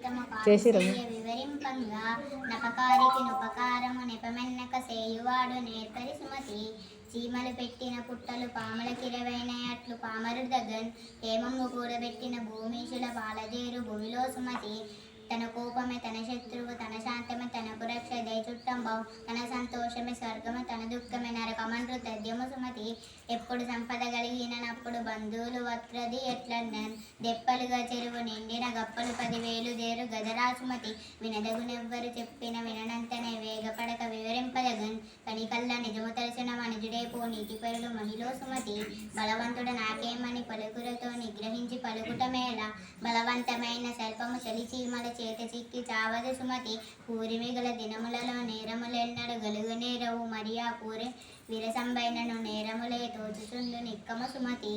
వివరింపంగా నపకారికి నుపకారము నెపమెన్నక సేయువాడు నేర్పరి సుమతి. చీమలు పెట్టిన పుట్టలు పాములకిరవైన అట్లు పామరుడు దగ్గన్ హేమము కూడబెట్టిన భూమీషుల పాలజేరు భూమిలో సుమతి. తన కోపమే తన శత్రువు, తన శాంతమే తనకు రక్ష, దయచుట్టంబవు తన సంతోషమే స్వర్గము, తన దుఃఖమే నరకమండ్రు తథ్యము సుమతి. ఎప్పుడు సంపద కలిగినప్పుడు బంధువులు వత్రది ఎట్లన్నన్ దెప్పలుగా చెరువు నిండిన గప్పలు 10,000 దేరు గదరా సుమతి. వినదగునెవ్వరు చెప్పిన విననంతనే వేగపడక వివరింపదగన్ కనికల్ల నిజము తెలిసిన మనుజుడే పో నీతిపరుడు మహిళ సుమతి. బలవంతుడ నాకేమని పలుకులతో నిగ్రహించి పలుకుటమేలా బలవంతమైన సర్పము చలి చీమల చేత చిక్కి చావదు సుమతి. కూరిమిగల దినములలో నేరములెన్నడు గలుగునేరవు మరి ఆ కూరి విరసంబైనను నేరములే తోచుచుండు నిక్కము సుమతి.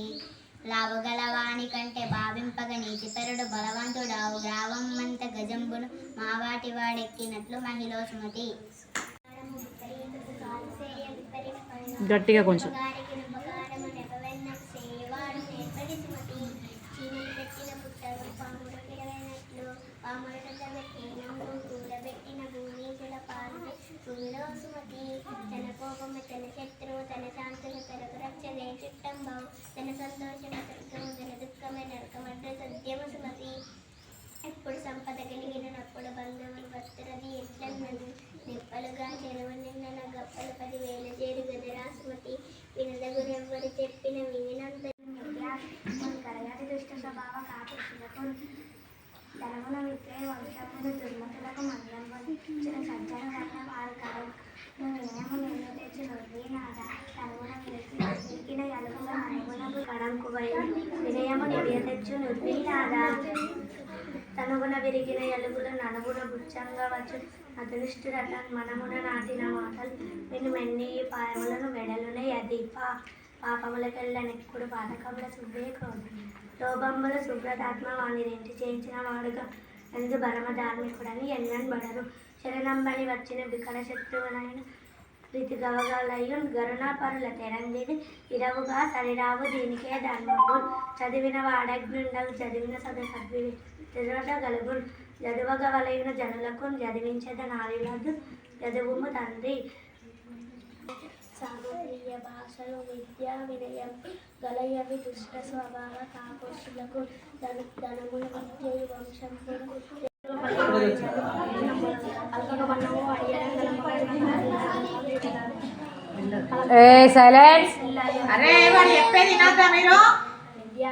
లావుగలవాని కంటే భావింపగ నీతిపరుడు బలవంతుడావు గ్రావమంత గజంబును మావాటి వాడెక్కినట్లు మహిళ సుమతి. గట్టిగా కొంచెం తన కోపము తన శత్రువు, తన శాంతులు తనకు రక్ష, దయచుట్టంబవు తన సంతోషము స్వర్గము, తన దుఃఖమే నరకమండ్రు సత్యము సుమతి. ఎప్పుడు సంపద కలిగినప్పుడు బంధువులు వత్రది ఎట్లన్నది నిప్పలుగా చెరువు నిన్న గప్పలు 10,000 చేరు గదరా సుమతి. వినదగునెవ్వరు చెప్పిన వినినంత కరగతి దుష్ట స్వభావ కాపులకు ధనమున విక్రయ వంశమును దుర్మతులకు మందం వచ్చిన సజ్జన వర్ణ వారు కరు వినయము నిన్ను తెచ్చి నొర్వీనాథ తనుగుణ విరికిన ఎలుగుల ననుగుణకు కడంకు వినయము నిడియ తెచ్చు నుర్వీనాథ తనుగుణ విరిగిన ఎలుగుల ననుగుణ బుచ్చంగా వచ్చు అదృష్టురట మనమున నాటిన మాటలు నిన్ను మెన్ని పాయములను వెడలునే అదీప పాపములకెళ్ళనెప్పుడు పాతకముల శుభ్రే క్రోధ లోభంబుల శుభ్రతాత్మ వాణి రెంటి చేయించిన వాడుగా ఎందు బలమ ధార్మికుడని ఎన్నన్ బడరు. శరణంబని వచ్చిన బికట శత్రువునైన ప్రీతి గవగలయున్ గరుణాపరుల తెరందిని ఇరవుగా సరిరావు దీనికే ధర్మగున్. చదివిన వాడగ్నుండవు చదివిన సదగలుగున్ చదువగవలయున జనులకు చదివించద నాలుగు చదువుము తండ్రి. సామగ్రియ భాషలు విద్యా వినయం గలయవి దుష్ట స్వభావ కాకోశులకు ధనముల విద్యయు వంశంపుకు సైలెన్స్. విద్యా